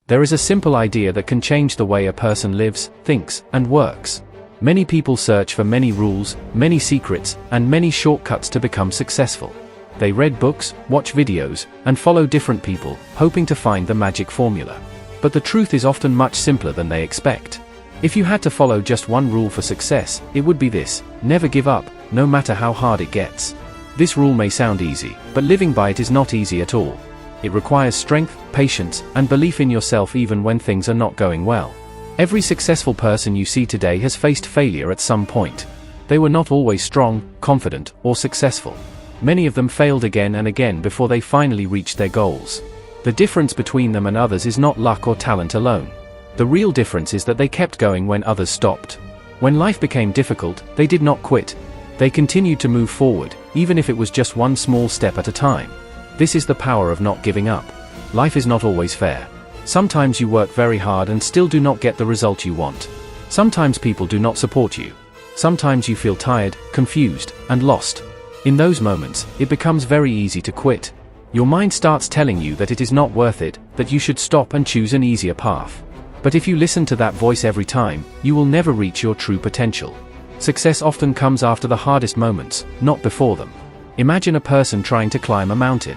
There is a simple idea that can change the way a person lives, thinks, and works. Many people search for many rules, many secrets, and many shortcuts to become successful. They read books, watch videos, and follow different people, hoping to find the magic formula. But the truth is often much simpler than they expect. If you had to follow just one rule for success, it would be this: never give up, no matter how hard it gets. This rule may sound easy, but living by it is not easy at all. It requires strength, patience, and belief in yourself even when things are not going well. Every successful person you see today has faced failure at some point. They were not always strong, confident, or successful. Many of them failed again and again before they finally reached their goals. The difference between them and others is not luck or talent alone. The real difference is that they kept going when others stopped. When life became difficult, they did not quit. They continued to move forward, even if it was just one small step at a time. This is the power of not giving up. Life is not always fair. Sometimes you work very hard and still do not get the result you want. Sometimes people do not support you. Sometimes you feel tired, confused, and lost. In those moments, it becomes very easy to quit. Your mind starts telling you that it is not worth it, that you should stop and choose an easier path. But if you listen to that voice every time, you will never reach your true potential. Success often comes after the hardest moments, not before them. Imagine a person trying to climb a mountain.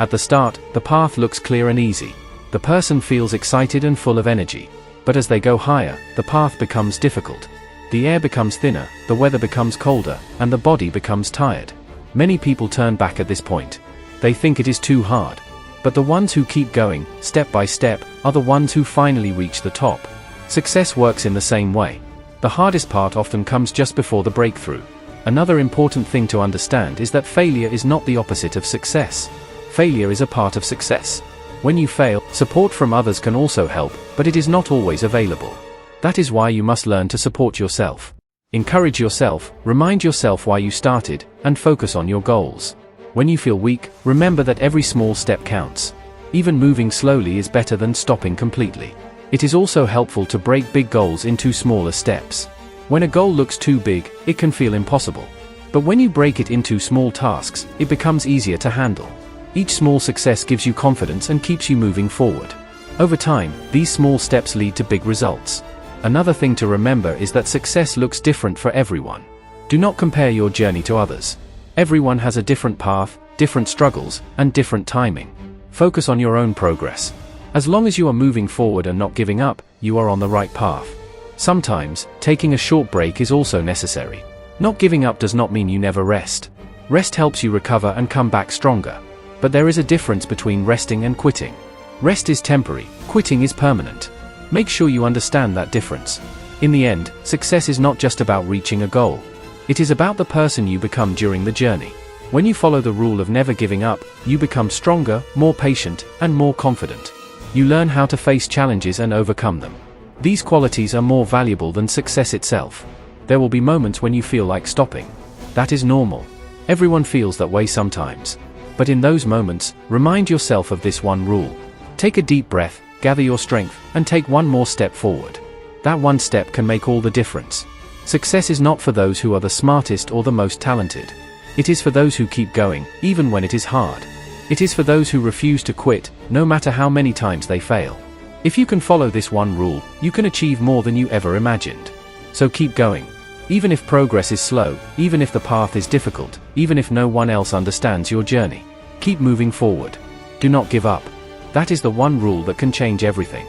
At the start, the path looks clear and easy. The person feels excited and full of energy. But as they go higher, the path becomes difficult. The air becomes thinner, the weather becomes colder, and the body becomes tired. Many people turn back at this point. They think it is too hard. But the ones who keep going, step by step, are the ones who finally reach the top. Success works in the same way. The hardest part often comes just before the breakthrough. Another important thing to understand is that failure is not the opposite of success. Failure is a part of success. When you fail, support from others can also help, but it is not always available. That is why you must learn to support yourself. Encourage yourself, remind yourself why you started, and focus on your goals. When you feel weak, remember that every small step counts. Even moving slowly is better than stopping completely. It is also helpful to break big goals into smaller steps. When a goal looks too big, it can feel impossible. But when you break it into small tasks, it becomes easier to handle. Each small success gives you confidence and keeps you moving forward. Over time, these small steps lead to big results. Another thing to remember is that success looks different for everyone. Do not compare your journey to others. Everyone has a different path, different struggles, and different timing. Focus on your own progress. As long as you are moving forward and not giving up, you are on the right path. Sometimes, taking a short break is also necessary. Not giving up does not mean you never rest. Rest helps you recover and come back stronger. But there is a difference between resting and quitting. Rest is temporary, quitting is permanent. Make sure you understand that difference. In the end, success is not just about reaching a goal. It is about the person you become during the journey. When you follow the rule of never giving up, you become stronger, more patient, and more confident. You learn how to face challenges and overcome them. These qualities are more valuable than success itself. There will be moments when you feel like stopping. That is normal. Everyone feels that way sometimes. But in those moments, remind yourself of this one rule. Take a deep breath, gather your strength, and take one more step forward. That one step can make all the difference. Success is not for those who are the smartest or the most talented. It is for those who keep going, even when it is hard. It is for those who refuse to quit, no matter how many times they fail. If you can follow this one rule, you can achieve more than you ever imagined. So keep going. Even if progress is slow, even if the path is difficult, even if no one else understands your journey. Keep moving forward. Do not give up. That is the one rule that can change everything.